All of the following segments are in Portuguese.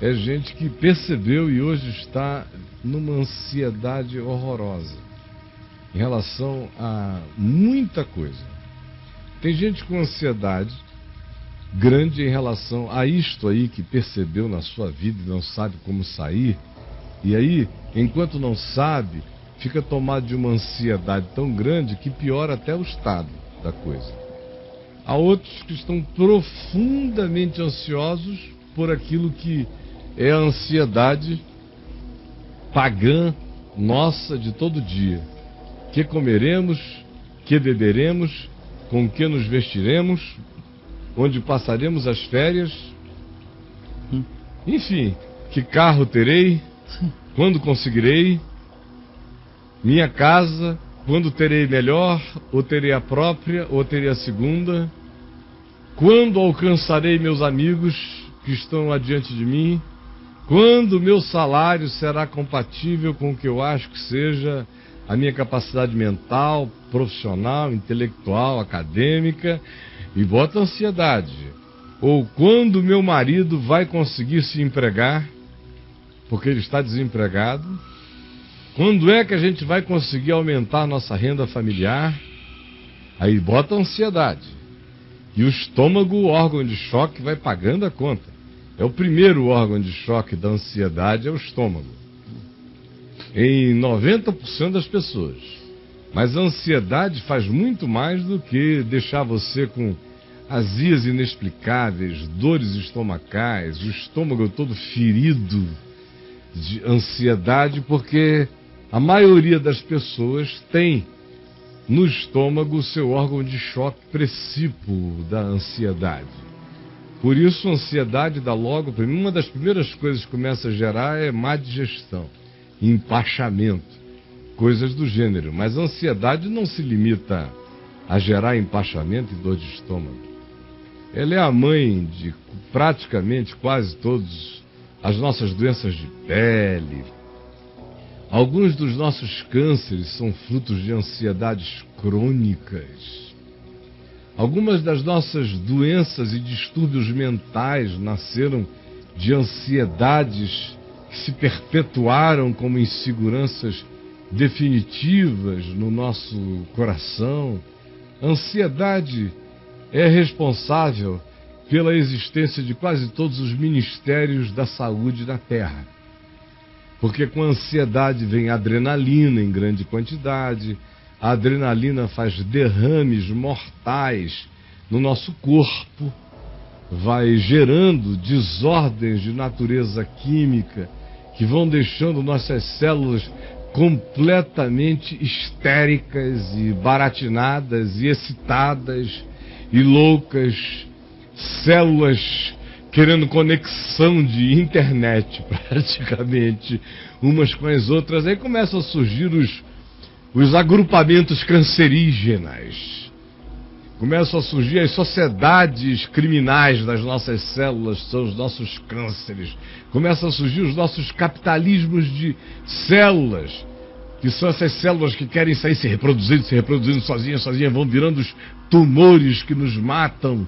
é gente que percebeu e hoje está numa ansiedade horrorosa em relação a muita coisa. Tem gente com ansiedade grande em relação a isto aí que percebeu na sua vida e não sabe como sair. E aí, enquanto não sabe, fica tomado de uma ansiedade tão grande que piora até o estado da coisa. Há outros que estão profundamente ansiosos por aquilo que é a ansiedade pagã nossa de todo dia. Que comeremos, que beberemos, com que nos vestiremos, onde passaremos as férias, enfim, que carro terei, quando conseguirei, minha casa, quando terei melhor, ou terei a própria, ou terei a segunda, quando alcançarei meus amigos que estão adiante de mim, quando meu salário será compatível com o que eu acho que seja a minha capacidade mental, profissional, intelectual, acadêmica, e bota ansiedade. Ou quando meu marido vai conseguir se empregar, porque ele está desempregado. Quando é que a gente vai conseguir aumentar nossa renda familiar? Aí bota ansiedade. E o estômago, o órgão de choque, vai pagando a conta. É o primeiro órgão de choque da ansiedade, é o estômago. Em 90% das pessoas. Mas a ansiedade faz muito mais do que deixar você com azias inexplicáveis, dores estomacais, o estômago todo ferido de ansiedade, porque a maioria das pessoas tem no estômago o seu órgão de choque precípio da ansiedade. Por isso a ansiedade dá logo, uma das primeiras coisas que começa a gerar é má digestão, empachamento, coisas do gênero. Mas a ansiedade não se limita a gerar empachamento e dor de estômago. Ela é a mãe de praticamente quase todas as nossas doenças de pele. Alguns dos nossos cânceres são frutos de ansiedades crônicas. Algumas das nossas doenças e distúrbios mentais nasceram de ansiedades que se perpetuaram como inseguranças definitivas no nosso coração. A ansiedade é responsável pela existência de quase todos os ministérios da saúde na Terra. Porque com a ansiedade vem adrenalina em grande quantidade. A adrenalina faz derrames mortais no nosso corpo, vai gerando desordens de natureza química que vão deixando nossas células completamente histéricas e baratinadas e excitadas e loucas, células querendo conexão de internet praticamente umas com as outras. Aí começam a surgir os agrupamentos cancerígenas, começam a surgir as sociedades criminais das nossas células, são os nossos cânceres, começam a surgir os nossos capitalismos de células, que são essas células que querem sair se reproduzindo sozinhas, vão virando os tumores que nos matam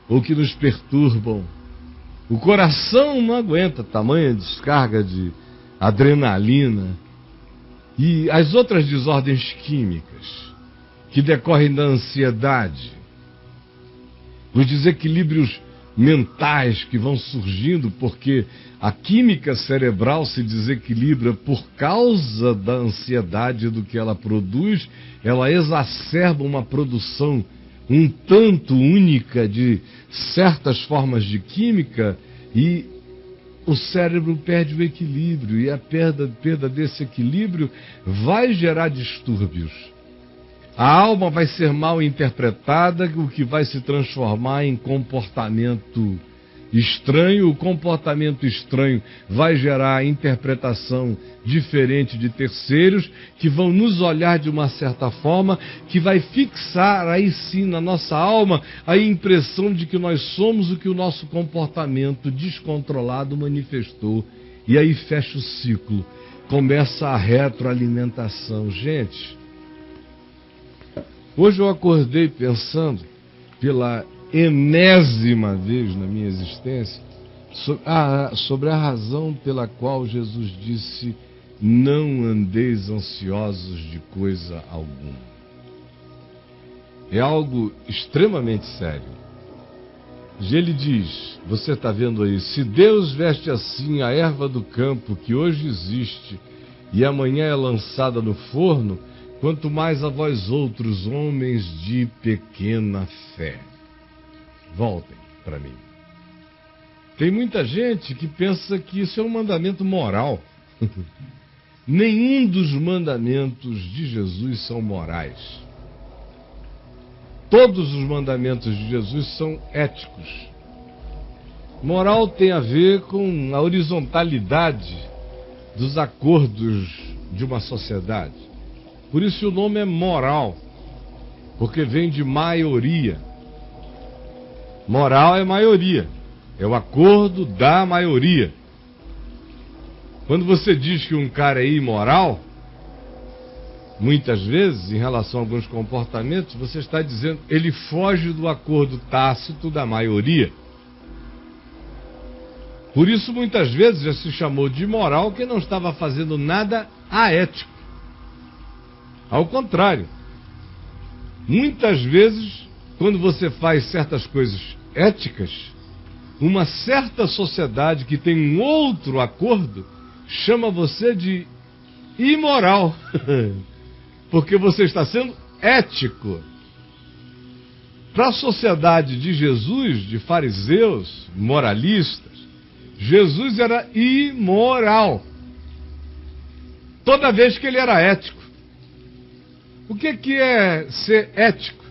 ou que nos perturbam. O coração não aguenta tamanha descarga de adrenalina. E as outras desordens químicas que decorrem da ansiedade, os desequilíbrios mentais que vão surgindo porque a química cerebral se desequilibra por causa da ansiedade do que ela produz, ela exacerba uma produção um tanto única de certas formas de química e o cérebro perde o equilíbrio, e a perda desse equilíbrio vai gerar distúrbios. A alma vai ser mal interpretada, o que vai se transformar em comportamento estranho. O comportamento estranho vai gerar interpretação diferente de terceiros, que vão nos olhar de uma certa forma, que vai fixar aí sim na nossa alma a impressão de que nós somos o que o nosso comportamento descontrolado manifestou. E aí fecha o ciclo, começa a retroalimentação. Gente, hoje eu acordei pensando, pela enésima vez na minha existência, Sobre a razão pela qual Jesus disse: não andeis ansiosos de coisa alguma. É algo extremamente sério. Ele diz, você está vendo aí, se Deus veste assim a erva do campo que hoje existe e amanhã é lançada no forno, quanto mais a vós outros, homens de pequena fé. Voltem para mim. Tem muita gente que pensa que isso é um mandamento moral. Nenhum dos mandamentos de Jesus são morais. Todos os mandamentos de Jesus são éticos. Moral tem a ver com a horizontalidade dos acordos de uma sociedade. Por isso o nome é moral, porque vem de maioria. Moral é maioria, é o acordo da maioria. Quando você diz que um cara é imoral, muitas vezes, em relação a alguns comportamentos, você está dizendo ele foge do acordo tácito da maioria. Por isso, muitas vezes, já se chamou de imoral quem não estava fazendo nada aético. Ao contrário, muitas vezes, quando você faz certas coisas éticas, uma certa sociedade que tem um outro acordo chama você de imoral. Porque você está sendo ético. Para a sociedade de Jesus, de fariseus, moralistas, Jesus era imoral. Toda vez que ele era ético. O que é ser ético?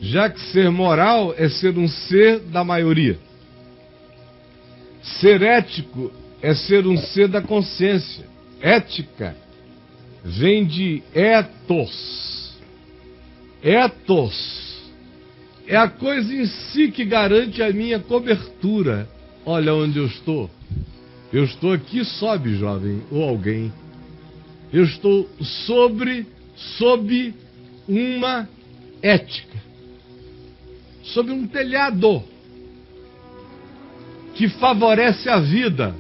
Já que ser moral é ser um ser da maioria. Ser ético é ser um ser da consciência. Ética vem de ethos. Ethos é a coisa em si que garante a minha cobertura. Olha onde eu estou. Eu estou aqui, sobe, jovem, ou alguém. Eu estou sob uma ética. Sob um telhado que favorece a vida.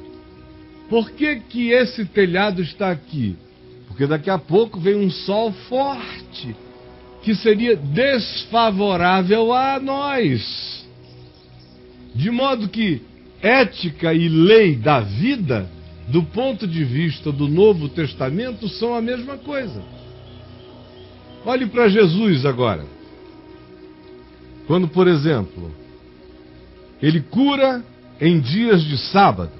Por que que esse telhado está aqui? Porque daqui a pouco vem um sol forte, que seria desfavorável a nós. De modo que ética e lei da vida, do ponto de vista do Novo Testamento, são a mesma coisa. Olhe para Jesus agora. Quando, por exemplo, ele cura em dias de sábado,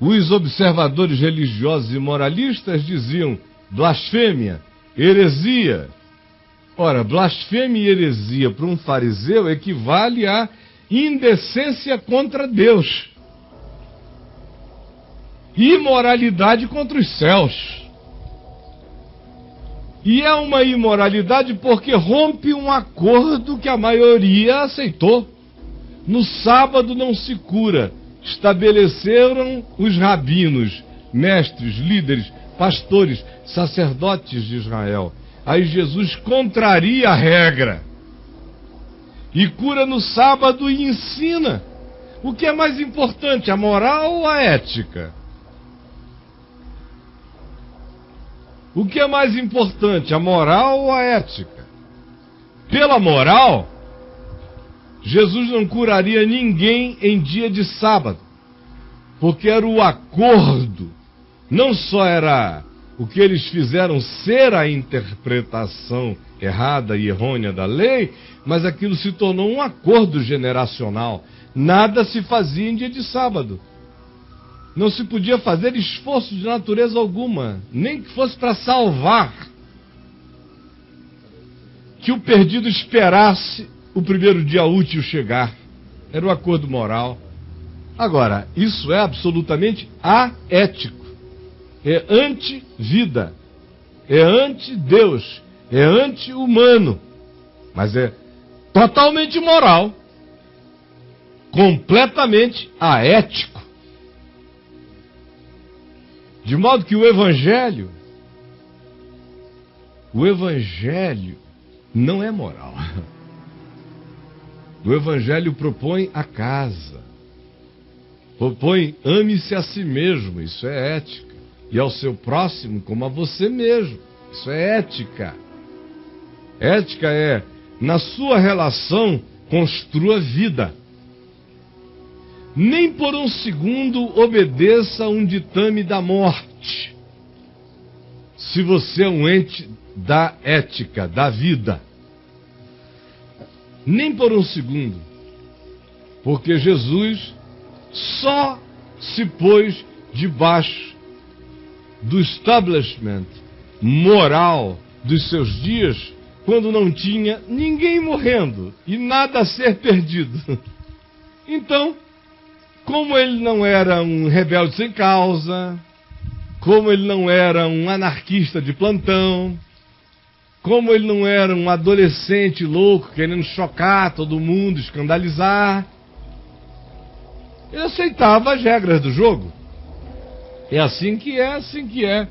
os observadores religiosos e moralistas diziam blasfêmia, heresia. Ora, blasfêmia e heresia para um fariseu equivale a indecência contra Deus, imoralidade contra os céus. E é uma imoralidade porque rompe um acordo que a maioria aceitou. No sábado não se cura. Estabeleceram os rabinos, mestres, líderes, pastores, sacerdotes de Israel. Aí Jesus contraria a regra e cura no sábado e ensina. O que é mais importante, a moral ou a ética? O que é mais importante, a moral ou a ética? Pela moral, Jesus não curaria ninguém em dia de sábado, porque era o acordo. Não só era o que eles fizeram ser a interpretação errada e errônea da lei, mas aquilo se tornou um acordo generacional. Nada se fazia em dia de sábado. Não se podia fazer esforço de natureza alguma, nem que fosse para salvar. Que o perdido esperasse o primeiro dia útil chegar. Era o acordo moral. Agora, isso é absolutamente aético. É anti-vida. É anti-Deus. É anti-humano. Mas é totalmente moral. Completamente aético. De modo que o Evangelho não é moral. O Evangelho propõe a casa. Propõe, ame-se a si mesmo, isso é ética. E ao seu próximo como a você mesmo, isso é ética. Ética é, na sua relação, construa vida. Nem por um segundo obedeça a um ditame da morte. Se você é um ente da ética, da vida. Nem por um segundo. Porque Jesus só se pôs debaixo do establishment moral dos seus dias quando não tinha ninguém morrendo e nada a ser perdido. Então, como ele não era um rebelde sem causa, como ele não era um anarquista de plantão, como ele não era um adolescente louco querendo chocar todo mundo, escandalizar, ele aceitava as regras do jogo. É assim que é, assim que é.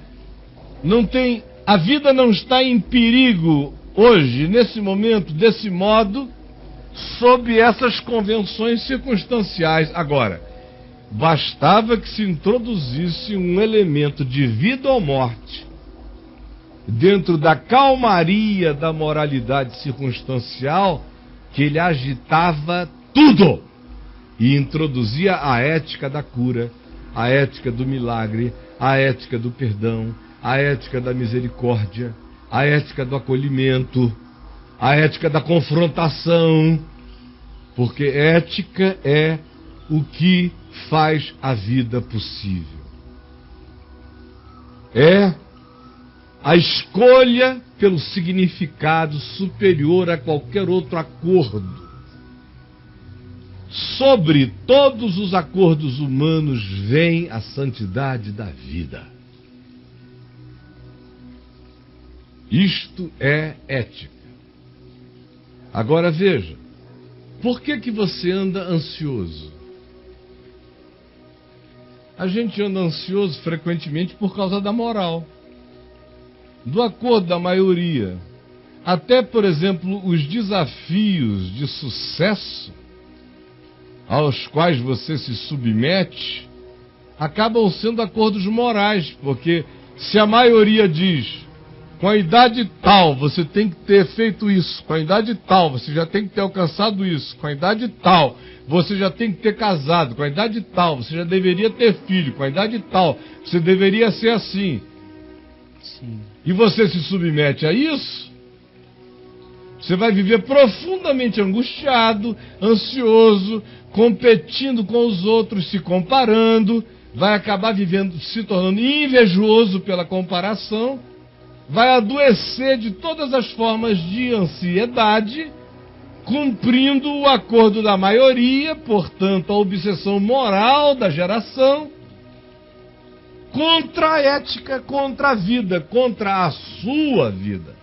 Não tem, a vida não está em perigo hoje, nesse momento, desse modo, sob essas convenções circunstanciais. Agora, bastava que se introduzisse um elemento de vida ou morte dentro da calmaria da moralidade circunstancial, que ele agitava tudo e introduzia a ética da cura, a ética do milagre, a ética do perdão, a ética da misericórdia, a ética do acolhimento, a ética da confrontação, porque ética é o que faz a vida possível. É a escolha pelo significado superior a qualquer outro acordo. Sobre todos os acordos humanos vem a santidade da vida. Isto é ética. Agora veja, por que você anda ansioso? A gente anda ansioso frequentemente por causa da moral, do acordo da maioria. Até, por exemplo, os desafios de sucesso aos quais você se submete acabam sendo acordos morais, porque se a maioria diz, com a idade tal você tem que ter feito isso, com a idade tal você já tem que ter alcançado isso, com a idade tal você já tem que ter casado, com a idade tal você já deveria ter filho, com a idade tal você deveria ser assim. Sim. E você se submete a isso, você vai viver profundamente angustiado, ansioso, competindo com os outros, se comparando, vai acabar vivendo, se tornando invejoso pela comparação, vai adoecer de todas as formas de ansiedade, cumprindo o acordo da maioria, portanto a obsessão moral da geração, contra a ética, contra a vida, contra a sua vida.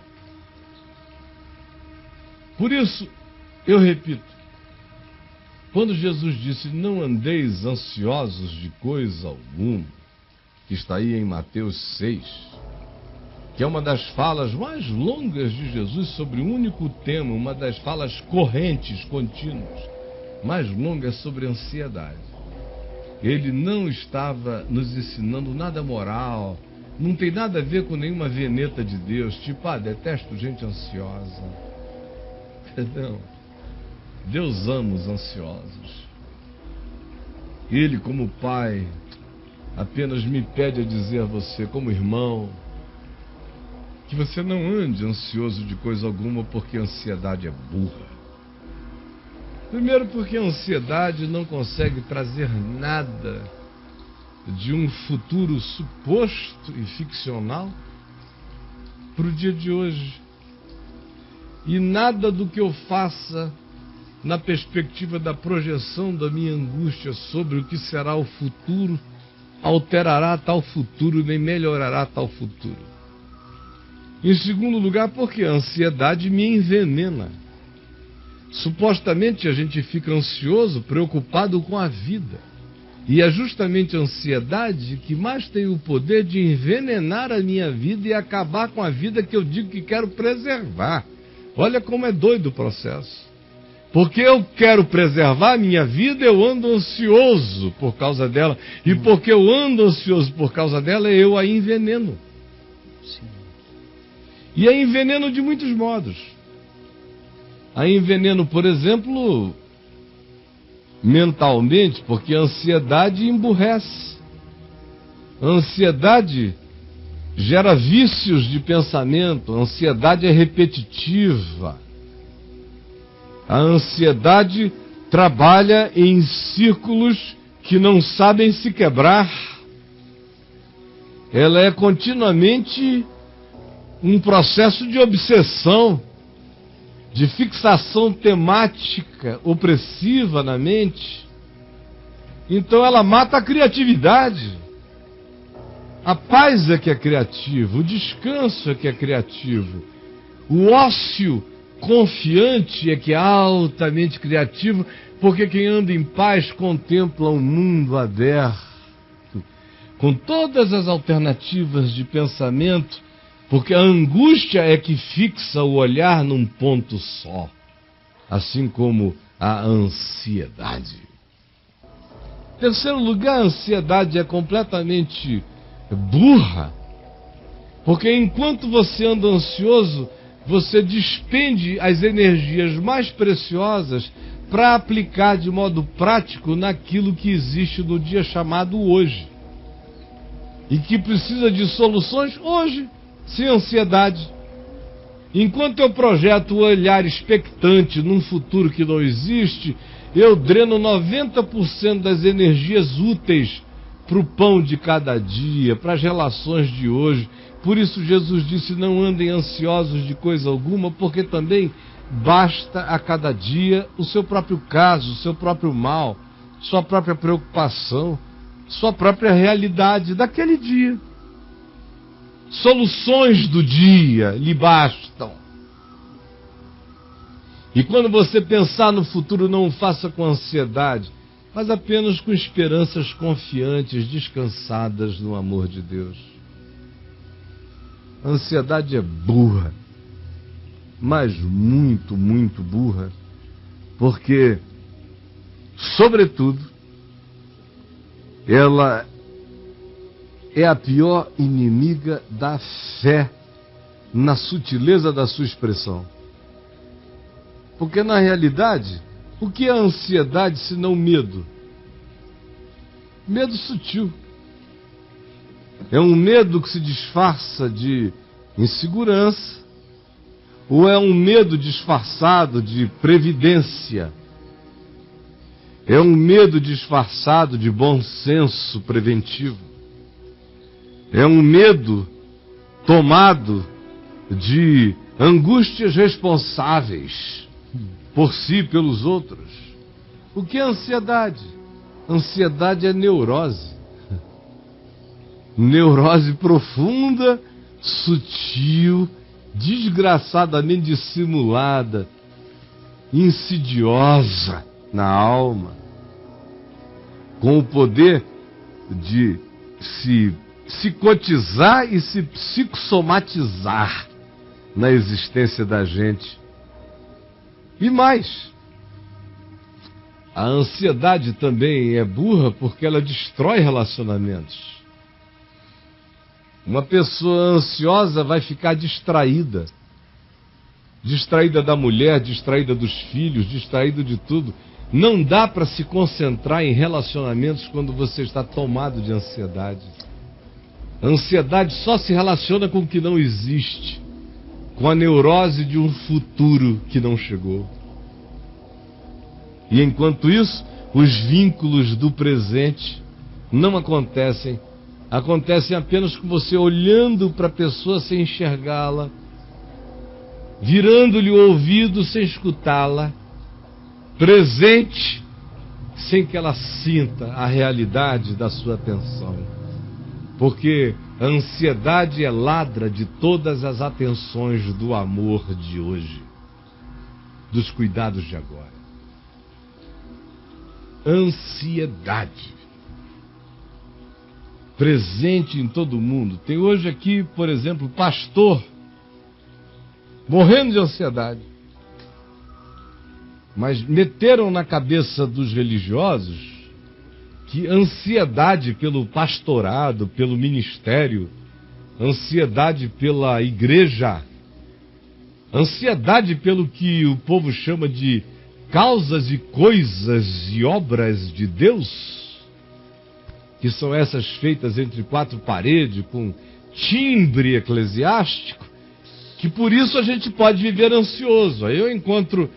Por isso, eu repito, quando Jesus disse, não andeis ansiosos de coisa alguma, que está aí em Mateus 6, que é uma das falas mais longas de Jesus sobre um único tema, uma das falas correntes, contínuas, mais longas sobre ansiedade. Ele não estava nos ensinando nada moral, não tem nada a ver com nenhuma veneta de Deus, tipo, detesto gente ansiosa. Não. Deus ama os ansiosos. Ele, como pai, apenas me pede a dizer a você, como irmão, que você não ande ansioso de coisa alguma, porque a ansiedade é burra. Primeiro, porque a ansiedade não consegue trazer nada de um futuro suposto e ficcional para o dia de hoje. E nada do que eu faça na perspectiva da projeção da minha angústia sobre o que será o futuro alterará tal futuro, nem melhorará tal futuro. Em segundo lugar, porque a ansiedade me envenena. Supostamente a gente fica ansioso, preocupado com a vida. E é justamente a ansiedade que mais tem o poder de envenenar a minha vida e acabar com a vida que eu digo que quero preservar. Olha como é doido o processo. Porque eu quero preservar a minha vida, eu ando ansioso por causa dela. E porque eu ando ansioso por causa dela, eu a enveneno. Sim. E a enveneno de muitos modos. A enveneno, por exemplo, mentalmente, porque a ansiedade emburrece. A ansiedade gera vícios de pensamento, a ansiedade é repetitiva. A ansiedade trabalha em círculos que não sabem se quebrar. Ela é continuamente um processo de obsessão, de fixação temática opressiva na mente. Então ela mata a criatividade. A paz é que é criativa, o descanso é que é criativo, o ócio confiante é que é altamente criativo, porque quem anda em paz contempla um mundo aberto, com todas as alternativas de pensamento, porque a angústia é que fixa o olhar num ponto só, assim como a ansiedade. Em terceiro lugar, a ansiedade é completamente burra, porque enquanto você anda ansioso, você despende as energias mais preciosas para aplicar de modo prático naquilo que existe no dia chamado hoje, e que precisa de soluções hoje, sem ansiedade. Enquanto eu projeto o olhar expectante num futuro que não existe, eu dreno 90% das energias úteis para o pão de cada dia, para as relações de hoje. Por isso Jesus disse: não andem ansiosos de coisa alguma, porque também basta a cada dia o seu próprio caso, o seu próprio mal, sua própria preocupação, sua própria realidade daquele dia. Soluções do dia lhe bastam. E quando você pensar no futuro, não o faça com ansiedade, mas apenas com esperanças confiantes, descansadas no amor de Deus. A ansiedade é burra, mas muito, muito burra, porque, sobretudo, ela é a pior inimiga da fé, na sutileza da sua expressão. Porque, na realidade, o que é a ansiedade senão medo? Medo sutil. É um medo que se disfarça de insegurança, ou é um medo disfarçado de previdência. É um medo disfarçado de bom senso preventivo. É um medo tomado de angústias responsáveis por si e pelos outros. O que é ansiedade? Ansiedade é neurose. Neurose profunda, sutil, desgraçadamente dissimulada, insidiosa na alma, com o poder de se psicotizar e se psicossomatizar na existência da gente. E mais, a ansiedade também é burra porque ela destrói relacionamentos. Uma pessoa ansiosa vai ficar distraída. Distraída da mulher, distraída dos filhos, distraída de tudo. Não dá para se concentrar em relacionamentos quando você está tomado de ansiedade. A ansiedade só se relaciona com o que não existe, com a neurose de um futuro que não chegou. E enquanto isso, os vínculos do presente não acontecem. Acontecem apenas com você olhando para a pessoa sem enxergá-la, virando-lhe o ouvido sem escutá-la, presente sem que ela sinta a realidade da sua atenção. Porque a ansiedade é ladra de todas as atenções do amor de hoje, dos cuidados de agora. Ansiedade. Presente em todo mundo. Tem hoje aqui, por exemplo, pastor morrendo de ansiedade. Mas meteram na cabeça dos religiosos que ansiedade pelo pastorado, pelo ministério, ansiedade pela igreja, ansiedade pelo que o povo chama de causas e coisas e obras de Deus, que são essas feitas entre quatro paredes, com timbre eclesiástico, que por isso a gente pode viver ansioso. Aí eu encontro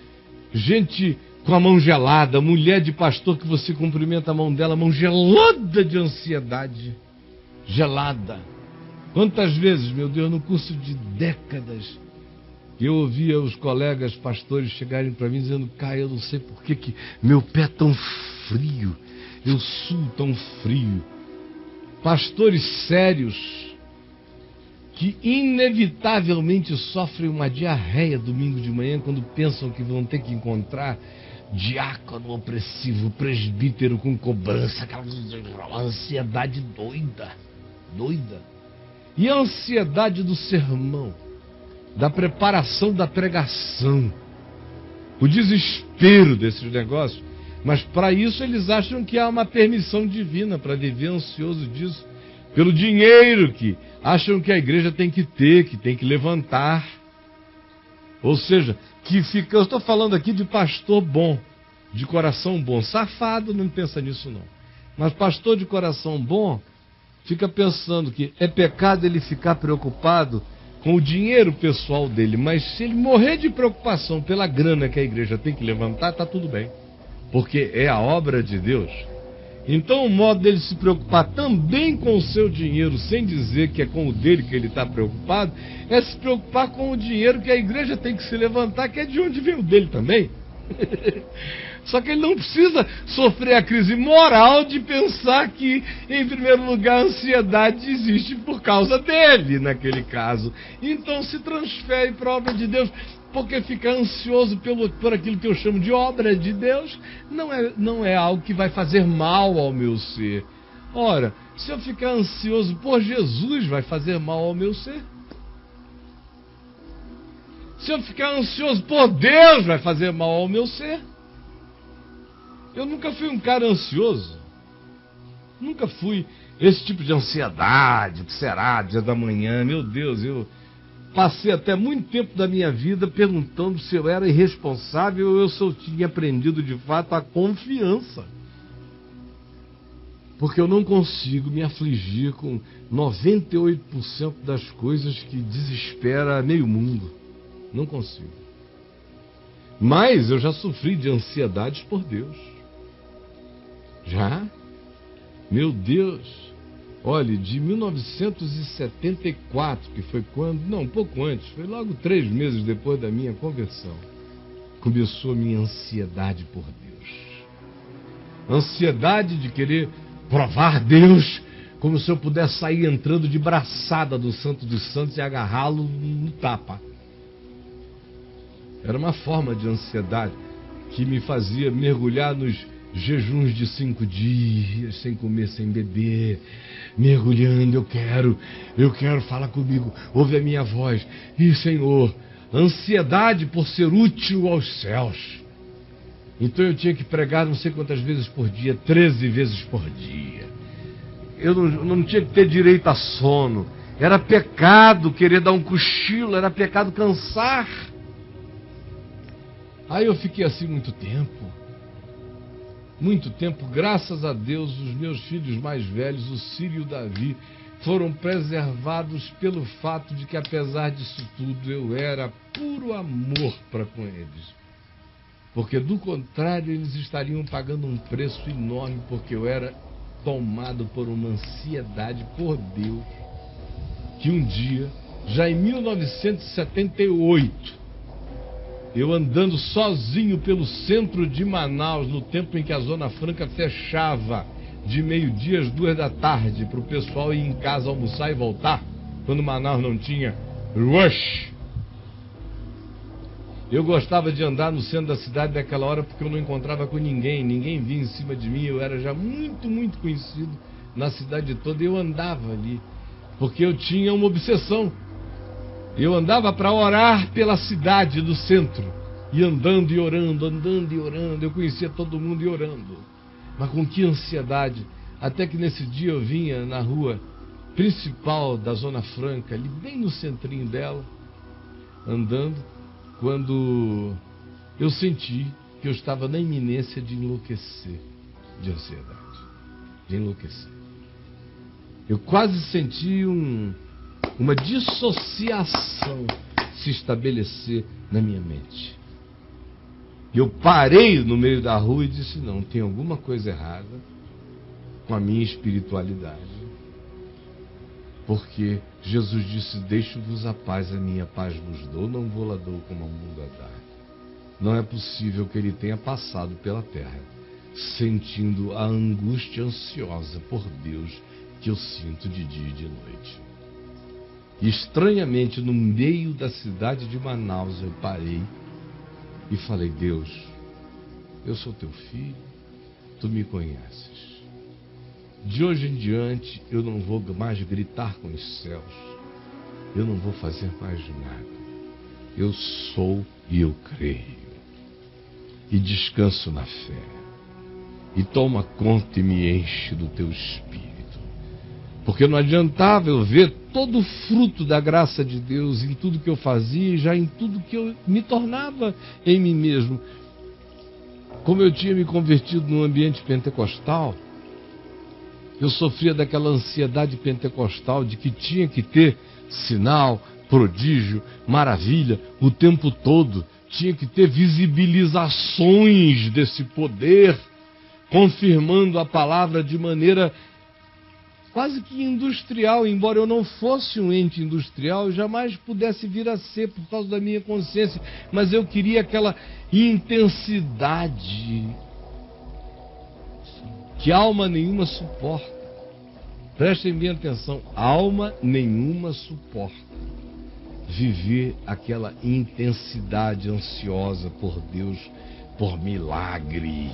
gente com a mão gelada, mulher de pastor que você cumprimenta a mão dela, mão gelada de ansiedade, gelada. Quantas vezes, meu Deus, no curso de décadas, eu ouvia os colegas pastores chegarem para mim dizendo: Caio, eu não sei por que meu pé é tão frio, eu suo tão frio. Pastores sérios que inevitavelmente sofrem uma diarreia domingo de manhã quando pensam que vão ter que encontrar diácono opressivo, presbítero com cobrança, aquela ansiedade doida. E a ansiedade do sermão, da preparação da pregação, o desespero desses negócios. Mas para isso eles acham que há uma permissão divina para viver ansioso disso, pelo dinheiro que acham que a igreja tem que ter, que tem que levantar. Ou seja, eu estou falando aqui de pastor bom, de coração bom. Safado não pensa nisso não. Mas pastor de coração bom fica pensando que é pecado ele ficar preocupado com o dinheiro pessoal dele, mas se ele morrer de preocupação pela grana que a igreja tem que levantar, está tudo bem, porque é a obra de Deus. Então o modo dele se preocupar também com o seu dinheiro, sem dizer que é com o dele que ele está preocupado, é se preocupar com o dinheiro que a igreja tem que se levantar, que é de onde vem o dele também. Só que ele não precisa sofrer a crise moral de pensar que, em primeiro lugar, a ansiedade existe por causa dele, naquele caso. Então se transfere para a obra de Deus, porque ficar ansioso por aquilo que eu chamo de obra de Deus não é algo que vai fazer mal ao meu ser. Ora, se eu ficar ansioso por Jesus, vai fazer mal ao meu ser? Se eu ficar ansioso por Deus, vai fazer mal ao meu ser? Eu nunca fui um cara ansioso. Nunca fui esse tipo de ansiedade, o que será, dia da manhã. Meu Deus, eu passei até muito tempo da minha vida perguntando se eu era irresponsável ou se eu tinha aprendido de fato a confiança. Porque eu não consigo me afligir com 98% das coisas que desespera meio mundo. Não consigo. Mas eu já sofri de ansiedades por Deus. Já? Meu Deus! Olha, de 1974, que foi quando... Não, um pouco antes, foi logo 3 meses depois da minha conversão, começou a minha ansiedade por Deus. Ansiedade de querer provar Deus, como se eu pudesse sair entrando de braçada do Santo dos Santos e agarrá-lo no tapa. Era uma forma de ansiedade que me fazia mergulhar nos jejuns de 5 dias, sem comer, sem beber, mergulhando. Eu quero, fala comigo, ouve a minha voz. E Senhor, ansiedade por ser útil aos céus. Então eu tinha que pregar não sei quantas vezes por dia, 13 vezes por dia. Eu não tinha que ter direito a sono. Era pecado querer dar um cochilo, era pecado cansar. Aí eu fiquei assim muito tempo, graças a Deus, os meus filhos mais velhos, o Círio e o Davi, foram preservados pelo fato de que, apesar disso tudo, eu era puro amor para com eles. Porque, do contrário, eles estariam pagando um preço enorme, porque eu era tomado por uma ansiedade por Deus, que um dia, já em 1978, eu andando sozinho pelo centro de Manaus, no tempo em que a Zona Franca fechava de meio-dia às 2 da tarde, para o pessoal ir em casa almoçar e voltar, quando Manaus não tinha rush. Eu gostava de andar no centro da cidade naquela hora porque eu não encontrava com ninguém vinha em cima de mim, eu era já muito conhecido na cidade toda, e eu andava ali, porque eu tinha uma obsessão. Eu andava para orar pela cidade do centro. E andando e orando, andando e orando. Eu conhecia todo mundo e orando. Mas com que ansiedade. Até que nesse dia eu vinha na rua principal da Zona Franca, ali bem no centrinho dela, andando, quando eu senti que eu estava na iminência de enlouquecer de ansiedade. De enlouquecer. Eu quase senti uma dissociação se estabelecer na minha mente. Eu parei no meio da rua e disse, não, tem alguma coisa errada com a minha espiritualidade. Porque Jesus disse, deixo-vos a paz vos dou, não vou lá dou como o mundo a dar. Não é possível que ele tenha passado pela terra, sentindo a angústia ansiosa por Deus que eu sinto de dia e de noite. E estranhamente, no meio da cidade de Manaus, eu parei e falei, Deus, eu sou teu filho, tu me conheces. De hoje em diante, eu não vou mais gritar com os céus, eu não vou fazer mais nada. Eu sou e eu creio. E descanso na fé. E toma conta e me enche do teu espírito. Porque não adiantava eu ver todo o fruto da graça de Deus em tudo que eu fazia e já em tudo que eu me tornava em mim mesmo. Como eu tinha me convertido num ambiente pentecostal, eu sofria daquela ansiedade pentecostal de que tinha que ter sinal, prodígio, maravilha o tempo todo. Tinha que ter visibilizações desse poder, confirmando a palavra de maneira quase que industrial. Embora eu não fosse um ente industrial, eu jamais pudesse vir a ser por causa da minha consciência. Mas eu queria aquela intensidade que alma nenhuma suporta. Prestem bem atenção, alma nenhuma suporta viver aquela intensidade ansiosa por Deus, por milagre.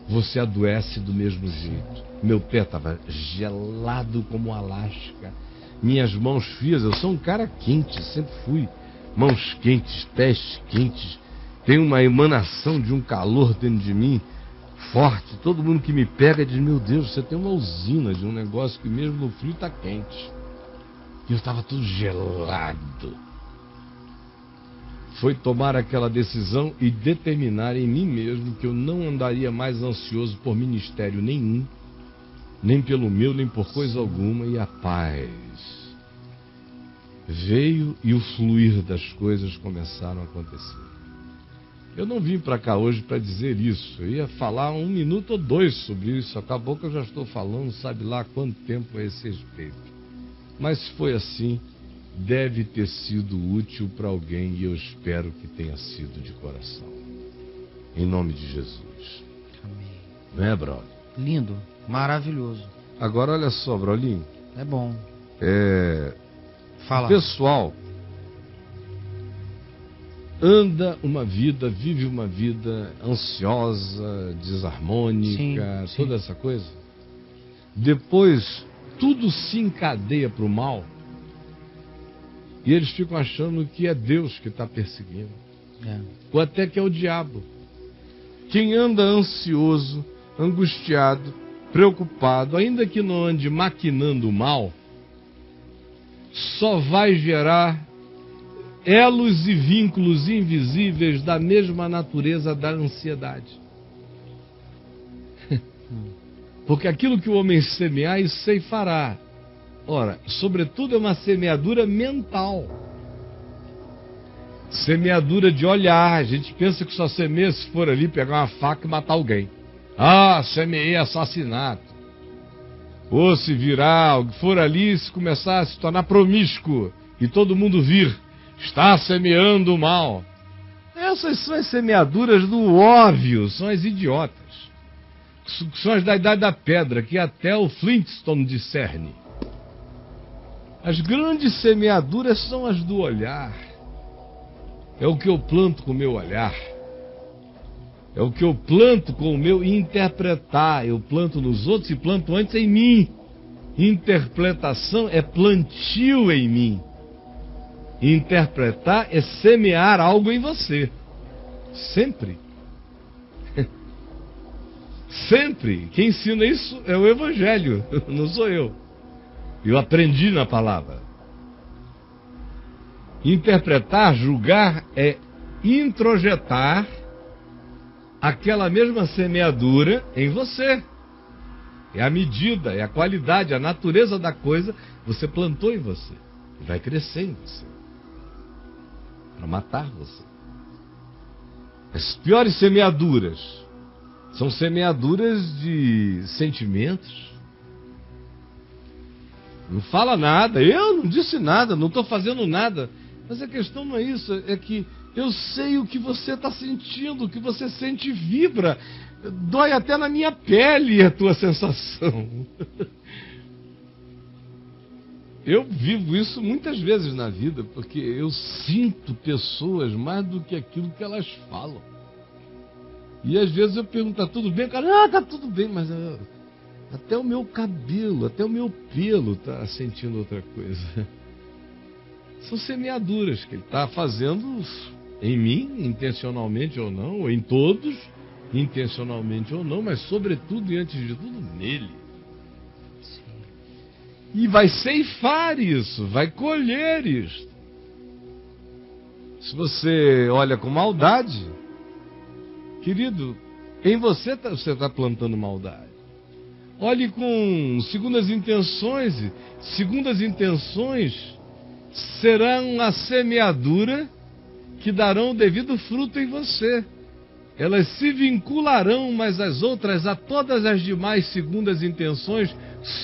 Você adoece do mesmo jeito. Meu pé estava gelado como Alasca. Minhas mãos frias, eu sou um cara quente, sempre fui. Mãos quentes, pés quentes. Tem uma emanação de um calor dentro de mim forte. Todo mundo que me pega diz, meu Deus, você tem uma usina de um negócio que mesmo no frio está quente. E eu estava tudo gelado. Foi tomar aquela decisão e determinar em mim mesmo que eu não andaria mais ansioso por ministério nenhum, nem pelo meu, nem por coisa alguma, e a paz veio e o fluir das coisas começaram a acontecer. Eu não vim para cá hoje para dizer isso, eu ia falar 1 minuto ou 2 sobre isso, acabou que eu já estou falando, sabe lá há quanto tempo a esse respeito. Mas se foi assim, deve ter sido útil para alguém e eu espero que tenha sido de coração. Em nome de Jesus. Amém. Não é, brother? Lindo, maravilhoso. Agora olha só, Brolinho. É bom. O pessoal anda uma vida, vive uma vida ansiosa, desarmônica, sim. toda essa coisa. Depois tudo se encadeia para o mal e eles ficam achando que é Deus que está perseguindo, ou até que é o diabo. Quem anda ansioso, angustiado, preocupado, ainda que não ande maquinando o mal, só vai gerar elos e vínculos invisíveis da mesma natureza da ansiedade. Porque aquilo que o homem semear, isso ceifará. Ora, sobretudo é uma semeadura mental. Semeadura de olhar. A gente pensa que só semeia se for ali pegar uma faca e matar alguém. Ah, semeei assassinato. Ou se virar, for ali, se começar a se tornar promíscuo e todo mundo vir, está semeando o mal. Essas são as semeaduras do óbvio, são as idiotas. São as da idade da pedra, que até o Flintstone discerne. As grandes semeaduras são as do olhar. É o que eu planto com o meu olhar. É o que eu planto com o meu interpretar. Eu planto nos outros e planto antes em mim. Interpretação é plantio em mim. Interpretar é semear algo em você. Sempre. Sempre. Quem ensina isso é o Evangelho, não sou eu. Eu aprendi na palavra. Interpretar, julgar é introjetar aquela mesma semeadura em você. É a medida, é a qualidade, a natureza da coisa, você plantou em você. E vai crescer em você. Para matar você. As piores semeaduras são semeaduras de sentimentos. Não fala nada, eu não disse nada, não estou fazendo nada. Mas a questão não é isso, é que eu sei o que você está sentindo, o que você sente vibra. Dói até na minha pele a tua sensação. Eu vivo isso muitas vezes na vida, porque eu sinto pessoas mais do que aquilo que elas falam. E às vezes eu pergunto, tá tudo bem? O cara, tá tudo bem, mas até o meu cabelo, até o meu pelo está sentindo outra coisa. São semeaduras que ele está fazendo em mim, intencionalmente ou não, ou em todos, intencionalmente ou não, mas sobretudo e antes de tudo nele. Sim. E vai ceifar isso, vai colher isso. Se você olha com maldade, querido, em você está plantando maldade. Olhe com segundas intenções. Segundas intenções serão a semeadura que darão o devido fruto em você. Elas se vincularão umas às outras a todas as demais segundas intenções,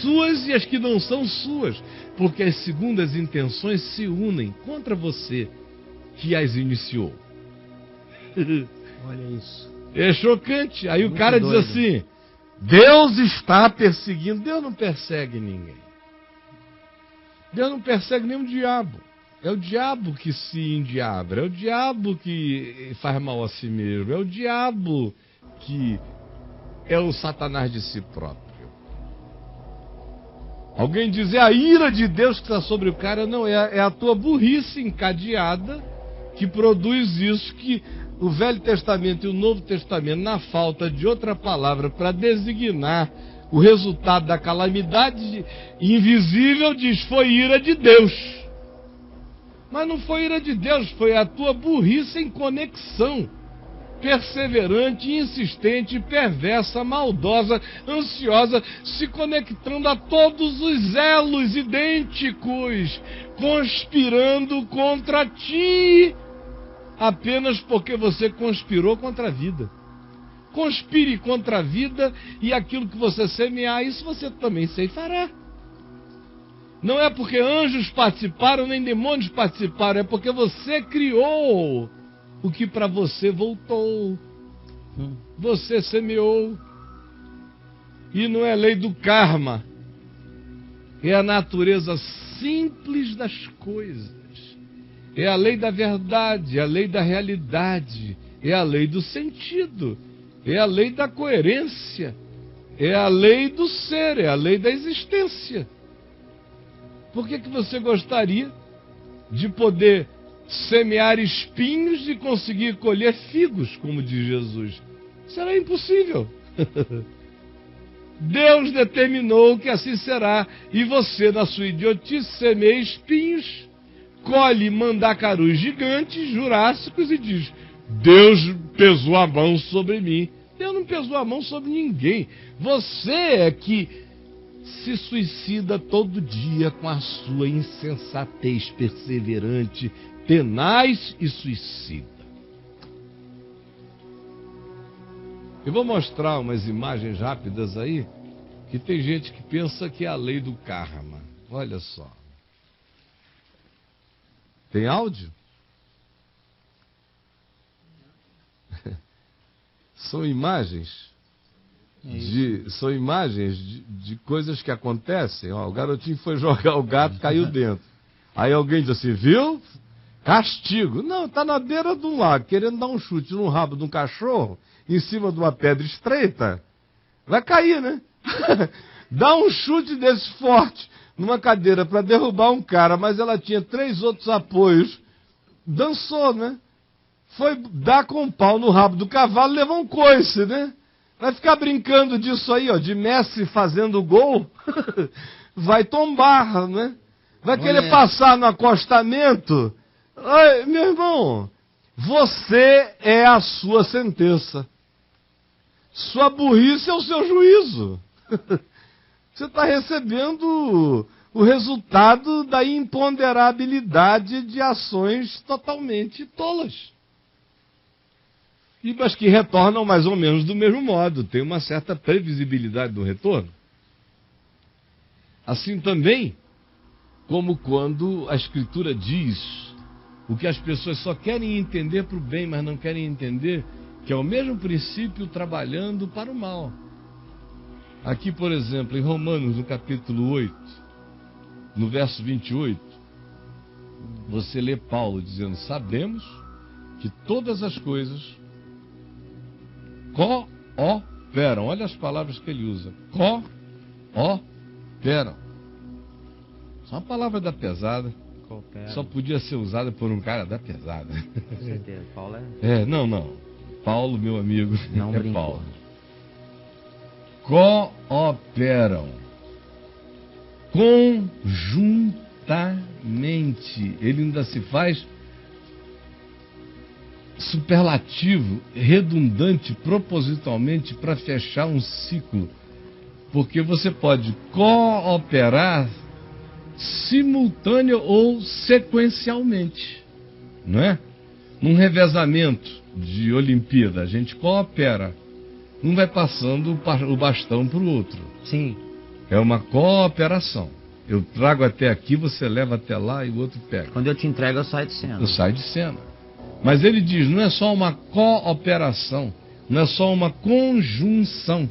suas e as que não são suas, porque as segundas intenções se unem contra você que as iniciou. Olha isso. É chocante. Aí Muito o cara doido. diz assim: Deus está perseguindo. Deus não persegue ninguém. Deus não persegue nem o diabo. É o diabo que se endiabra. É o diabo que faz mal a si mesmo. É o diabo que é o Satanás de si próprio. Alguém diz, é a ira de Deus que está sobre o cara. Não, é a tua burrice encadeada que produz isso, que o Velho Testamento e o Novo Testamento, na falta de outra palavra para designar o resultado da calamidade invisível, diz, foi ira de Deus. Mas não foi ira de Deus, foi a tua burrice em conexão. Perseverante, insistente, perversa, maldosa, ansiosa, se conectando a todos os elos idênticos, conspirando contra ti, apenas porque você conspirou contra a vida. Conspire contra a vida e aquilo que você semear, isso você também ceifará. Não é porque anjos participaram, nem demônios participaram, é porque você criou o que para você voltou. Você semeou. E não é lei do karma. É a natureza simples das coisas. É a lei da verdade, é a lei da realidade, é a lei do sentido, é a lei da coerência, é a lei do ser, é a lei da existência. Por que você gostaria de poder semear espinhos e conseguir colher figos, como diz Jesus? Será impossível. Deus determinou que assim será, e você, na sua idiotice, semeia espinhos, colhe mandacarus gigantes, jurássicos, e diz, Deus pesou a mão sobre mim. Deus não pesou a mão sobre ninguém. Você é que se suicida todo dia com a sua insensatez perseverante, tenaz e suicida. Eu vou mostrar umas imagens rápidas aí, que tem gente que pensa que é a lei do karma. Olha só. Tem áudio? São imagens de coisas que acontecem. Ó, o garotinho foi jogar o gato, caiu dentro. Aí alguém diz assim, viu? Castigo. Não, está na beira de um lago, querendo dar um chute no rabo de um cachorro, em cima de uma pedra estreita. Vai cair, né? Dá um chute desse forte numa cadeira para derrubar um cara, mas ela tinha 3 outros apoios. Dançou, né? foi dar com o pau no rabo do cavalo e levou um coice, né? Vai ficar brincando disso aí, ó, de Messi fazendo gol, vai tombar, né? Vai querer passar no acostamento. Ai, meu irmão, você é a sua sentença. Sua burrice é o seu juízo. Você está recebendo o resultado da imponderabilidade de ações totalmente tolas. Mas que retornam mais ou menos do mesmo modo. Tem uma certa previsibilidade do retorno. Assim também, como quando a Escritura diz o que as pessoas só querem entender para o bem, mas não querem entender que é o mesmo princípio trabalhando para o mal. Aqui, por exemplo, em Romanos, no capítulo 8, no verso 28, você lê Paulo dizendo: sabemos que todas as coisas cooperam. Olha as palavras que ele usa. Cooperam. Só uma palavra da pesada. Coopera. Só podia ser usada por um cara da pesada. Com certeza. Paulo não. Paulo, meu amigo, não brincou. Paulo. Cooperam conjuntamente. Ele ainda se faz superlativo, redundante, propositalmente, para fechar um ciclo. Porque você pode cooperar simultâneo ou sequencialmente, não é? Num revezamento de Olimpíada, a gente coopera. Um vai passando o bastão para o outro. Sim. É uma cooperação. Eu trago até aqui, você leva até lá e o outro pega. Quando eu te entrego, eu saio de cena. Eu saio de cena. Mas ele diz, não é só uma cooperação, não é só uma conjunção.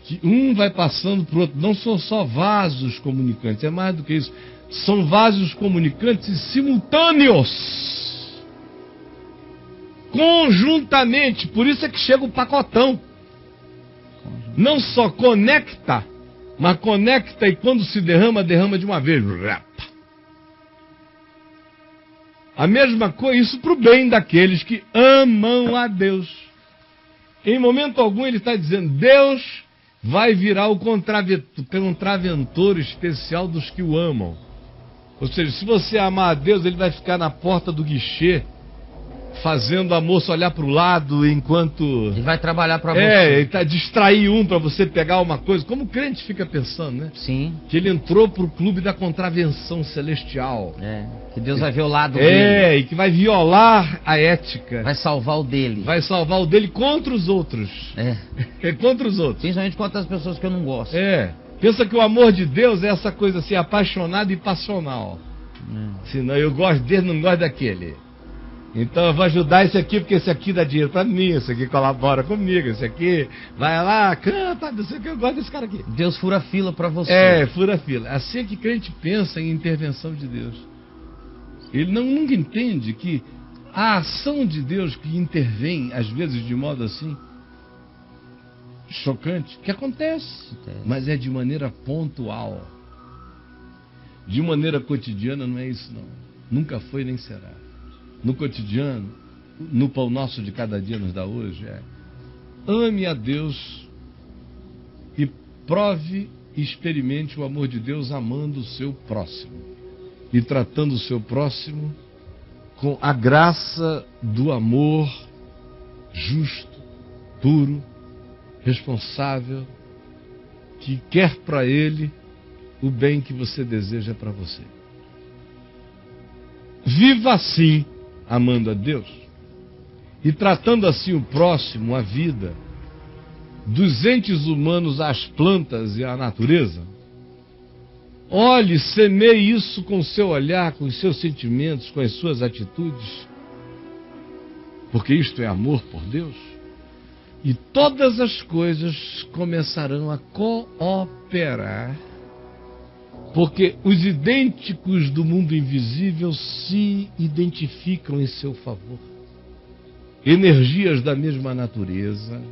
Que um vai passando para o outro. Não são só vasos comunicantes, é mais do que isso. São vasos comunicantes simultâneos. Conjuntamente, por isso é que chega o pacotão. Não só conecta, mas conecta e quando se derrama, derrama de uma vez. A mesma coisa, isso para o bem daqueles que amam a Deus. Em momento algum ele está dizendo, Deus vai virar o contraventor especial dos que o amam. Ou seja, se você amar a Deus, ele vai ficar na porta do guichê, fazendo a moça olhar para o lado enquanto... Ele vai trabalhar para você. Ele está distrair um para você pegar uma coisa. Como o crente fica pensando, né? Sim. Que ele entrou para o clube da contravenção celestial. Que Deus vai ver o lado dele. E que vai violar a ética. Vai salvar o dele. Vai salvar o dele contra os outros. Contra os outros. Principalmente contra as pessoas que eu não gosto. Pensa que o amor de Deus é essa coisa assim, apaixonada e passional. Senão eu gosto dele, não gosto daquele. Então eu vou ajudar esse aqui, porque esse aqui dá dinheiro pra mim, esse aqui colabora comigo, esse aqui vai lá, canta, não sei o que, eu gosto desse cara aqui. Deus fura fila pra você. Fura fila. Assim é que crente pensa em intervenção de Deus. Ele nunca entende que a ação de Deus que intervém, às vezes de modo assim, chocante, que acontece, mas é de maneira pontual. De maneira cotidiana não é isso não. Nunca foi nem será. No cotidiano, no pão nosso de cada dia nos dá hoje, ame a Deus e prove e experimente o amor de Deus amando o seu próximo e tratando o seu próximo com a graça do amor justo, puro, responsável, que quer para ele o bem que você deseja para você. Viva assim, amando a Deus e tratando assim o próximo, a vida, dos entes humanos às plantas e à natureza. Olhe, semeie isso com o seu olhar, com os seus sentimentos, com as suas atitudes, porque isto é amor por Deus. E todas as coisas começarão a cooperar, porque os idênticos do mundo invisível se identificam em seu favor. Energias da mesma natureza,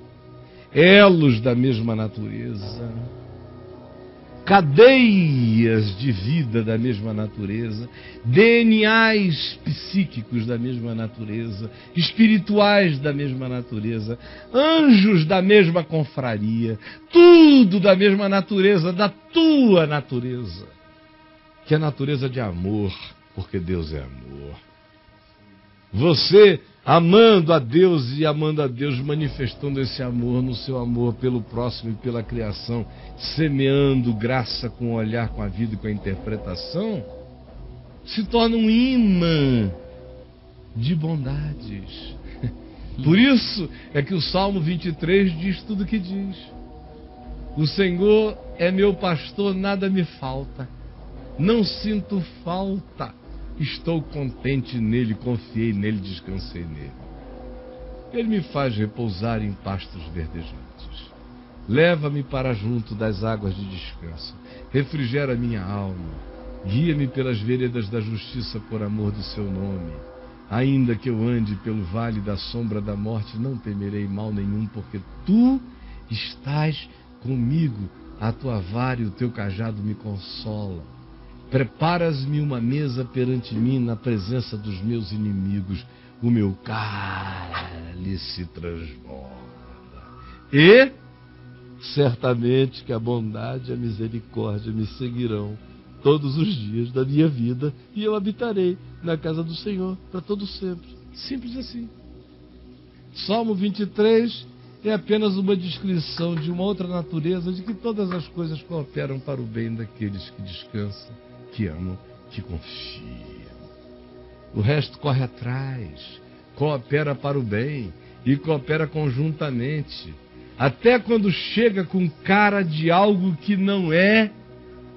elos da mesma natureza, cadeias de vida da mesma natureza, DNAs psíquicos da mesma natureza, espirituais da mesma natureza, anjos da mesma confraria, tudo da mesma natureza, da tua natureza, que é a natureza de amor, porque Deus é amor. Você, amando a Deus e amando a Deus, manifestando esse amor no seu amor pelo próximo e pela criação, semeando graça com o olhar, com a vida e com a interpretação, se torna um imã de bondades. Por isso é que o Salmo 23 diz tudo o que diz. O Senhor é meu pastor, nada me falta. Não sinto falta. Estou contente nele, confiei nele, descansei nele. Ele me faz repousar em pastos verdejantes. Leva-me para junto das águas de descanso. Refrigera minha alma. Guia-me pelas veredas da justiça por amor do seu nome. Ainda que eu ande pelo vale da sombra da morte, não temerei mal nenhum, porque tu estás comigo. A tua vara e o teu cajado me consolam. Preparas-me uma mesa perante mim na presença dos meus inimigos. O meu cálice transborda. E certamente que a bondade e a misericórdia me seguirão todos os dias da minha vida, e eu habitarei na casa do Senhor para todo sempre. Simples assim. Salmo 23 é apenas uma descrição de uma outra natureza, de que todas as coisas cooperam para o bem daqueles que descansam, que amam, que confiam. O resto corre atrás, coopera para o bem e coopera conjuntamente, até quando chega com cara de algo que não é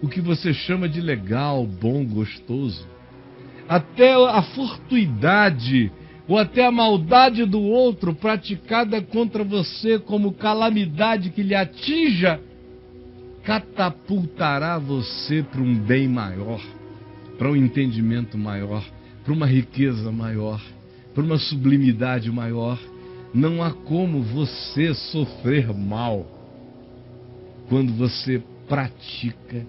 o que você chama de legal, bom, gostoso. Até a fortuidade ou até a maldade do outro praticada contra você como calamidade que lhe atinja, catapultará você para um bem maior, para um entendimento maior, para uma riqueza maior, para uma sublimidade maior. Não há como você sofrer mal quando você pratica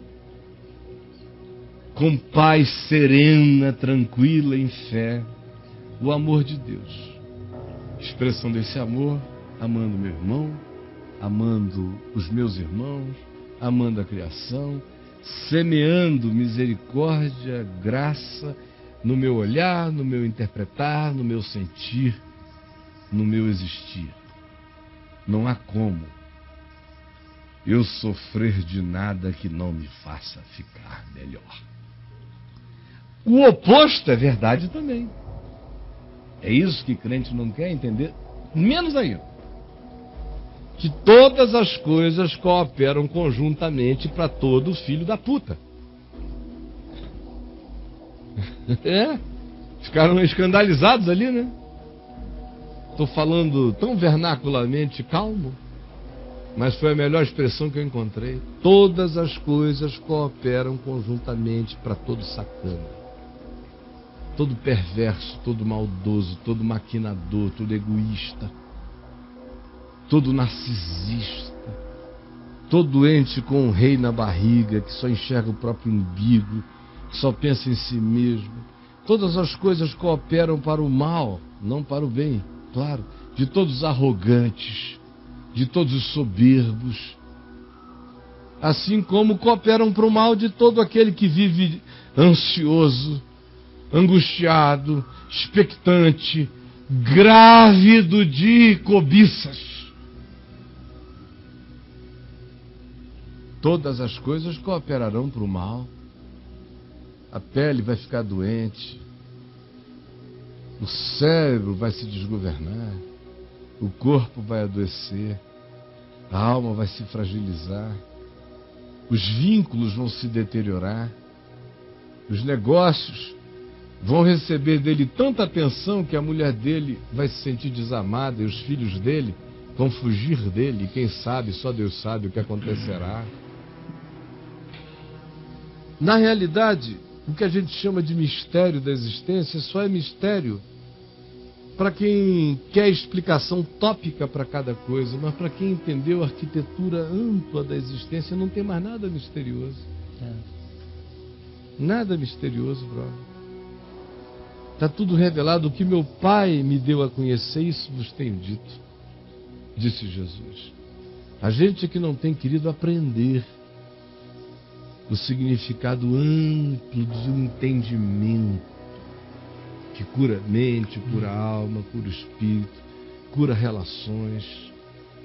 com paz serena, tranquila, em fé, o amor de Deus. Expressão desse amor, amando meu irmão, amando os meus irmãos, amando a criação, semeando misericórdia, graça no meu olhar, no meu interpretar, no meu sentir, no meu existir. Não há como eu sofrer de nada que não me faça ficar melhor. O oposto é verdade também. É isso que crente não quer entender, menos ainda. Que todas as coisas cooperam conjuntamente para todo filho da puta. Ficaram escandalizados ali, né? Estou falando tão vernacularmente calmo, mas foi a melhor expressão que eu encontrei. Todas as coisas cooperam conjuntamente para todo sacana, todo perverso, todo maldoso, todo maquinador, todo egoísta, todo narcisista, todo doente com um rei na barriga, que só enxerga o próprio umbigo, que só pensa em si mesmo. Todas as coisas cooperam para o mal, não para o bem, claro, de todos os arrogantes, de todos os soberbos, assim como cooperam para o mal de todo aquele que vive ansioso, angustiado, expectante, grávido de cobiças. Todas as coisas cooperarão para o mal. A pele vai ficar doente, o cérebro vai se desgovernar, o corpo vai adoecer, a alma vai se fragilizar, os vínculos vão se deteriorar, os negócios vão receber dele tanta atenção que a mulher dele vai se sentir desamada e os filhos dele vão fugir dele. E quem sabe, só Deus sabe o que acontecerá. Na realidade, o que a gente chama de mistério da existência só é mistério para quem quer explicação tópica para cada coisa, mas para quem entendeu a arquitetura ampla da existência, não tem mais nada misterioso. Nada misterioso, brother. Está tudo revelado. O que meu Pai me deu a conhecer, isso vos tenho dito, disse Jesus. A gente que não tem querido aprender o significado amplo do entendimento, que cura a mente, cura a alma, cura o espírito, cura relações,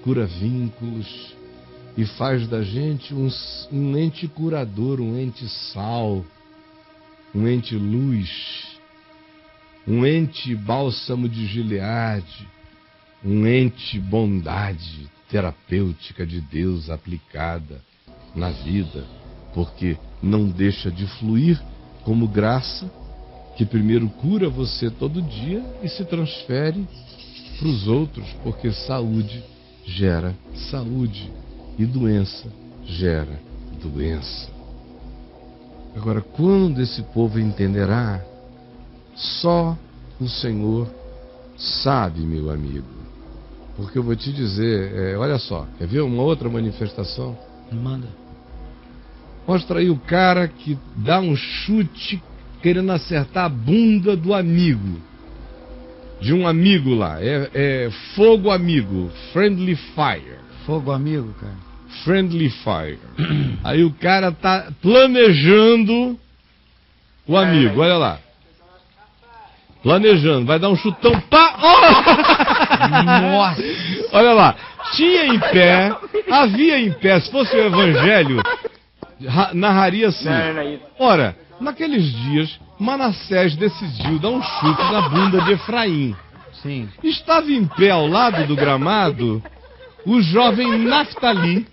cura vínculos e faz da gente um ente curador, um ente sal, um ente luz, um ente bálsamo de Gileade, um ente bondade terapêutica de Deus aplicada na vida, porque não deixa de fluir como graça, que primeiro cura você todo dia e se transfere para os outros, porque saúde gera saúde e doença gera doença. Agora, quando esse povo entenderá, só o Senhor sabe, meu amigo. Porque eu vou te dizer, olha só, quer ver uma outra manifestação? Manda. Mostra aí o cara que dá um chute querendo acertar a bunda do amigo. De um amigo lá. É fogo amigo. Friendly fire. Fogo amigo, cara. Friendly fire. Aí o cara tá planejando o amigo, olha lá. Planejando, vai dar um chutão, pá! Oh! Nossa! Olha lá, tinha em pé, havia em pé, se fosse o evangelho, narraria assim. Ora, naqueles dias, Manassés decidiu dar um chute na bunda de Efraim. Sim. Estava em pé ao lado do gramado o jovem Naftali,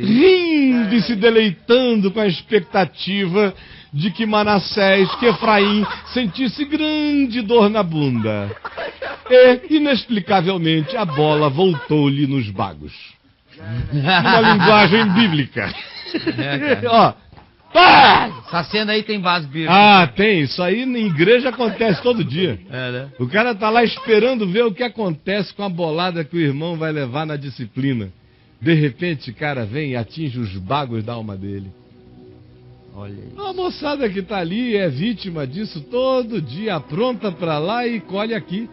rindo e se deleitando com a expectativa de que Manassés, que Efraim, sentisse grande dor na bunda. E, inexplicavelmente, a bola voltou-lhe nos bagos. Uma linguagem bíblica. Ó, pá! Essa cena aí tem base bíblica. Ah, tem. Isso aí na igreja acontece todo dia. Né? O cara tá lá esperando ver o que acontece com a bolada que o irmão vai levar na disciplina. De repente, cara vem e atinge os bagos da alma dele. Olha aí. A moçada que tá ali é vítima disso todo dia, apronta pra lá e colhe aqui.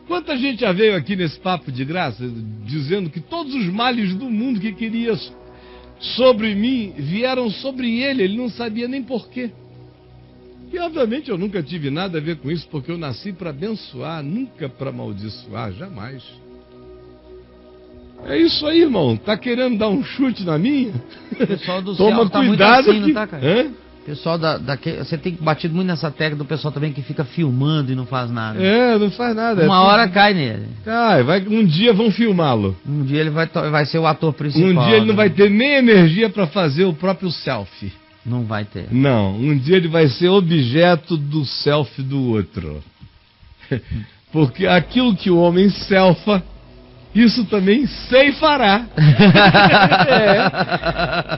Quanta gente já veio aqui nesse papo de graça, dizendo que todos os males do mundo que queria sobre mim vieram sobre ele não sabia nem porquê. E obviamente eu nunca tive nada a ver com isso, porque eu nasci para abençoar, nunca para amaldiçoar, jamais. É isso aí, irmão. Tá querendo dar um chute na minha? O pessoal do Toma céu tá cuidado muito assim, que... não tá, cara? Hã? Pessoal você tem batido muito nessa tecla do pessoal também que fica filmando e não faz nada. Não faz nada. Uma hora cai nele. Cai, um dia vão filmá-lo. Um dia ele vai ser o ator principal. Um dia ele não vai ter nem energia para fazer o próprio selfie. Não vai ter. Não, um dia ele vai ser objeto do selfie do outro. Porque aquilo que o homem selfa, isso também ceifará.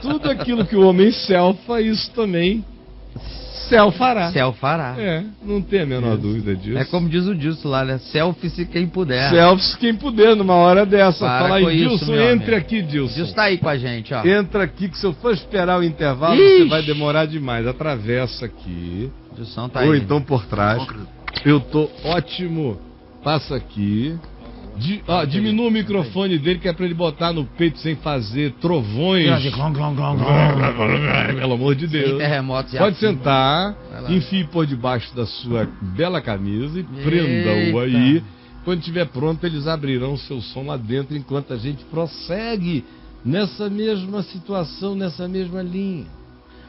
Tudo aquilo que o homem selfa, isso também selfará. Selfará. Não tem a menor dúvida disso. É como diz o Dilson lá, né? Selfie-se quem puder. Selfie-se quem puder, numa hora dessa. Fala aí, Dilson, entre aqui, Dilson. Dilson tá aí com a gente, ó. Entra aqui, que se eu for esperar o intervalo, você vai demorar demais. Atravessa aqui. Dilson tá ou aí. então por trás. Eu tô ótimo. Passa aqui. Diminua o microfone dele, que é pra ele botar no peito sem fazer trovões. Pelo amor de Deus. Pode sentar, enfie por debaixo da sua bela camisa e prenda-o aí. Quando estiver pronto, eles abrirão o seu som lá dentro, enquanto a gente prossegue nessa mesma situação, nessa mesma linha.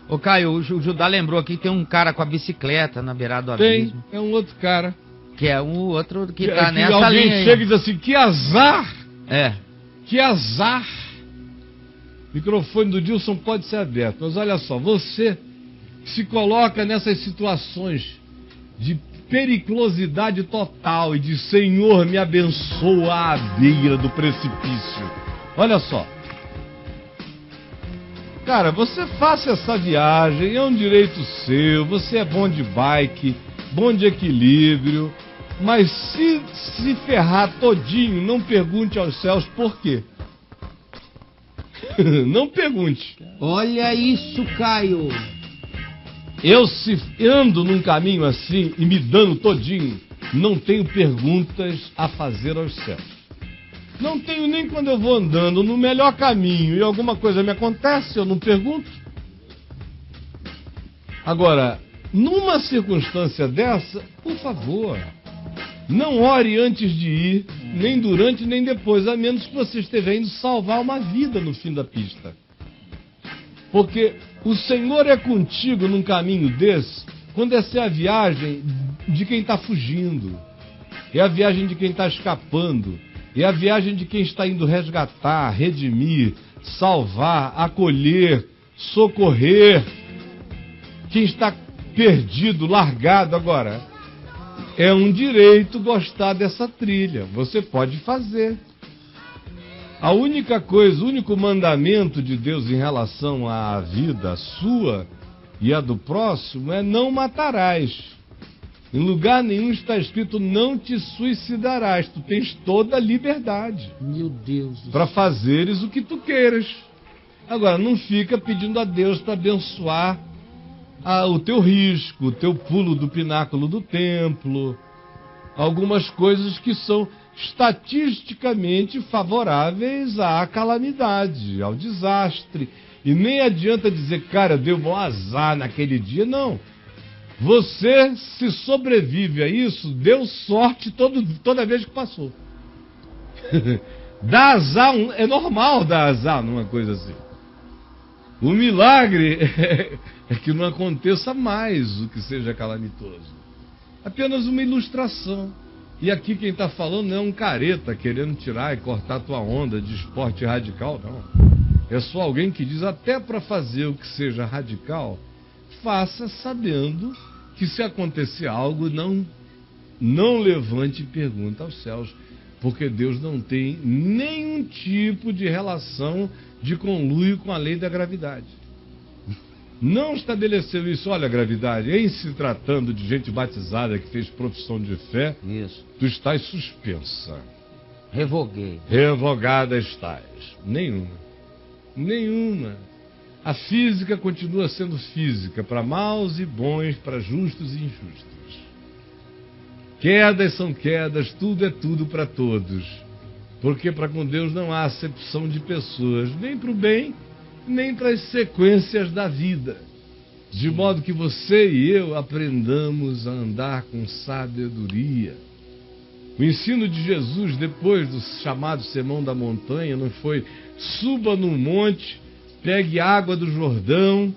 Ô Caio, o Judá lembrou aqui que tem um cara com a bicicleta na beirada do abismo. É um outro cara. Que é um outro que tá nessa linha. Alguém chega e diz assim, que azar! Que azar! O microfone do Dilson pode ser aberto, mas olha só, você que se coloca nessas situações de periculosidade total e de Senhor, me abençoa à beira do precipício. Olha só. Cara, você faça essa viagem, é um direito seu, você é bom de bike, bom de equilíbrio, mas se ferrar todinho, não pergunte aos céus por quê. Não pergunte. Olha isso, Caio. Eu se ando num caminho assim e me dando todinho, não tenho perguntas a fazer aos céus. Não tenho nem quando eu vou andando no melhor caminho e alguma coisa me acontece, eu não pergunto. Agora, numa circunstância dessa, por favor, não ore antes de ir, nem durante, nem depois, a menos que você esteja indo salvar uma vida no fim da pista. Porque o Senhor é contigo num caminho desse, quando essa é a viagem de quem está fugindo, é a viagem de quem está escapando, é a viagem de quem está indo resgatar, redimir, salvar, acolher, socorrer, quem está perdido, largado. Agora, é um direito gostar dessa trilha, você pode fazer. A única coisa, o único mandamento de Deus em relação à vida sua e a do próximo é não matarás. Em lugar nenhum está escrito não te suicidarás. Tu tens toda a liberdade. Meu Deus. Para fazeres o que tu queiras. Agora, não fica pedindo a Deus para abençoar o teu risco, o teu pulo do pináculo do templo. Algumas coisas que são estatisticamente favoráveis à calamidade, ao desastre. E nem adianta dizer, cara, deu um azar naquele dia. Não. Você, se sobrevive a isso, deu sorte toda vez que passou. Dar azar, é normal dar azar numa coisa assim. O milagre é que não aconteça mais o que seja calamitoso. Apenas uma ilustração. E aqui quem está falando não é um careta querendo tirar e cortar tua onda de esporte radical, não. É só alguém que diz, até para fazer o que seja radical, faça sabendo que se acontecer algo, não levante pergunta aos céus, porque Deus não tem nenhum tipo de relação de conluio com a lei da gravidade. Não estabeleceu isso. Olha, gravidade, em se tratando de gente batizada que fez profissão de fé, isso, tu estás suspensa. Revoguei. Revogada estás. Nenhuma. A física continua sendo física, para maus e bons, para justos e injustos. Quedas são quedas, tudo é tudo para todos. Porque para com Deus não há acepção de pessoas, nem para o bem, nem para as sequências da vida. De modo que você e eu aprendamos a andar com sabedoria. O ensino de Jesus, depois do chamado Sermão da Montanha, não foi suba num monte, pegue água do Jordão,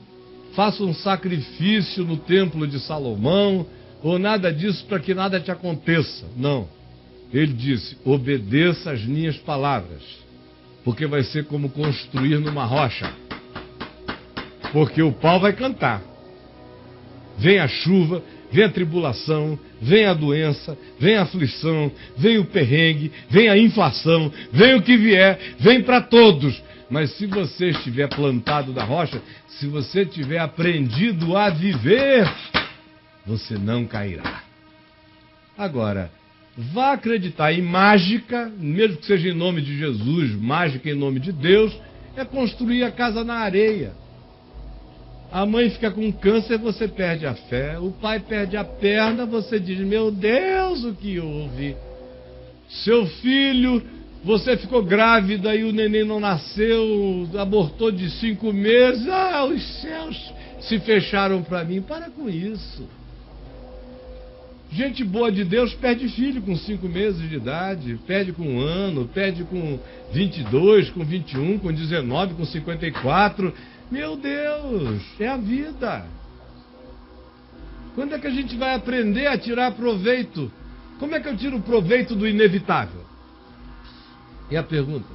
faça um sacrifício no templo de Salomão, ou nada disso para que nada te aconteça. Não. Ele disse, obedeça as minhas palavras, porque vai ser como construir numa rocha. Porque o pau vai cantar. Vem a chuva, vem a tribulação, vem a doença, vem a aflição, vem o perrengue, vem a inflação, vem o que vier, vem para todos. Mas se você estiver plantado na rocha, se você tiver aprendido a viver, você não cairá. Agora, vá acreditar em mágica, mesmo que seja em nome de Jesus, mágica em nome de Deus, é construir a casa na areia. A mãe fica com câncer, você perde a fé. O pai perde a perna, você diz, meu Deus, o que houve? Seu filho, você ficou grávida e o neném não nasceu, abortou de 5 meses. Ah, os céus se fecharam para mim. Para com isso. Gente boa de Deus perde filho com 5 meses de idade, perde com 1 ano, perde com 22, com 21, com 19, com 54. Meu Deus, é a vida. Quando é que a gente vai aprender a tirar proveito? Como é que eu tiro proveito do inevitável? É a pergunta.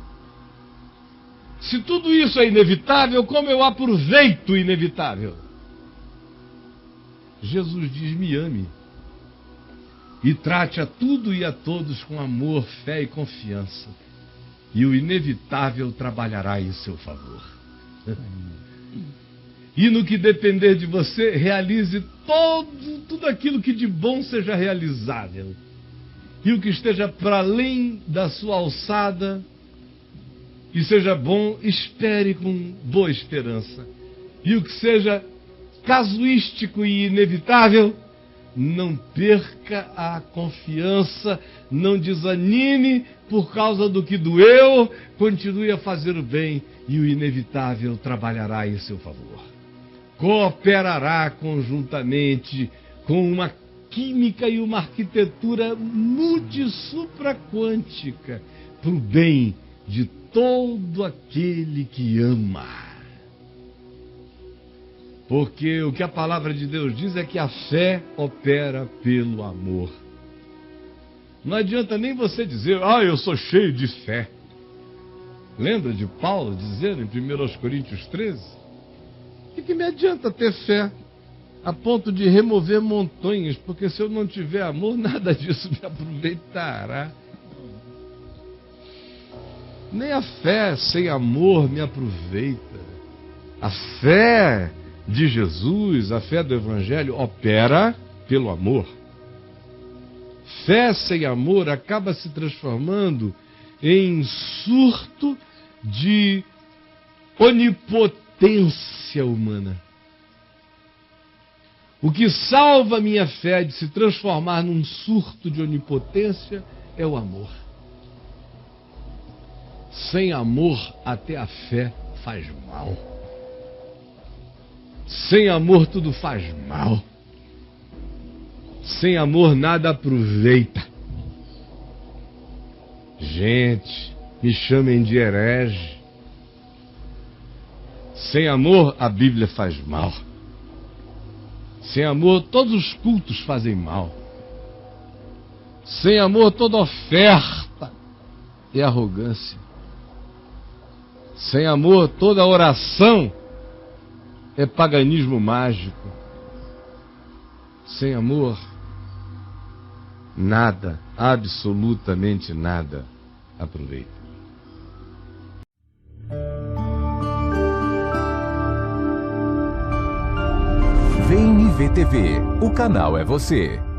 Se tudo isso é inevitável, como eu aproveito o inevitável? Jesus diz, me ame. E trate a tudo e a todos com amor, fé e confiança. E o inevitável trabalhará em seu favor. E no que depender de você, realize tudo aquilo que de bom seja realizável. E o que esteja para além da sua alçada e seja bom, espere com boa esperança. E o que seja casuístico e inevitável, não perca a confiança, não desanime por causa do que doeu, continue a fazer o bem e o inevitável trabalhará em seu favor. Cooperará conjuntamente com uma química e uma arquitetura multissupraquântica para o bem de todo aquele que ama. Porque o que a palavra de Deus diz é que a fé opera pelo amor. Não adianta nem você dizer, eu sou cheio de fé. Lembra de Paulo dizendo em 1 Coríntios 13? O que me adianta ter fé a ponto de remover montanhas? Porque se eu não tiver amor, nada disso me aproveitará. Nem a fé sem amor me aproveita. A fé de Jesus, a fé do Evangelho, opera pelo amor. Fé sem amor acaba se transformando em surto de onipotência humana. O que salva a minha fé de se transformar num surto de onipotência é o amor. Sem amor, até a fé faz mal. Sem amor, tudo faz mal. Sem amor, nada aproveita. Gente, me chamem de herege. Sem amor, a Bíblia faz mal. Sem amor, todos os cultos fazem mal. Sem amor, toda oferta é arrogância. Sem amor, toda oração é paganismo mágico. Sem amor, nada, absolutamente nada aproveita. VNV TV, o canal é você.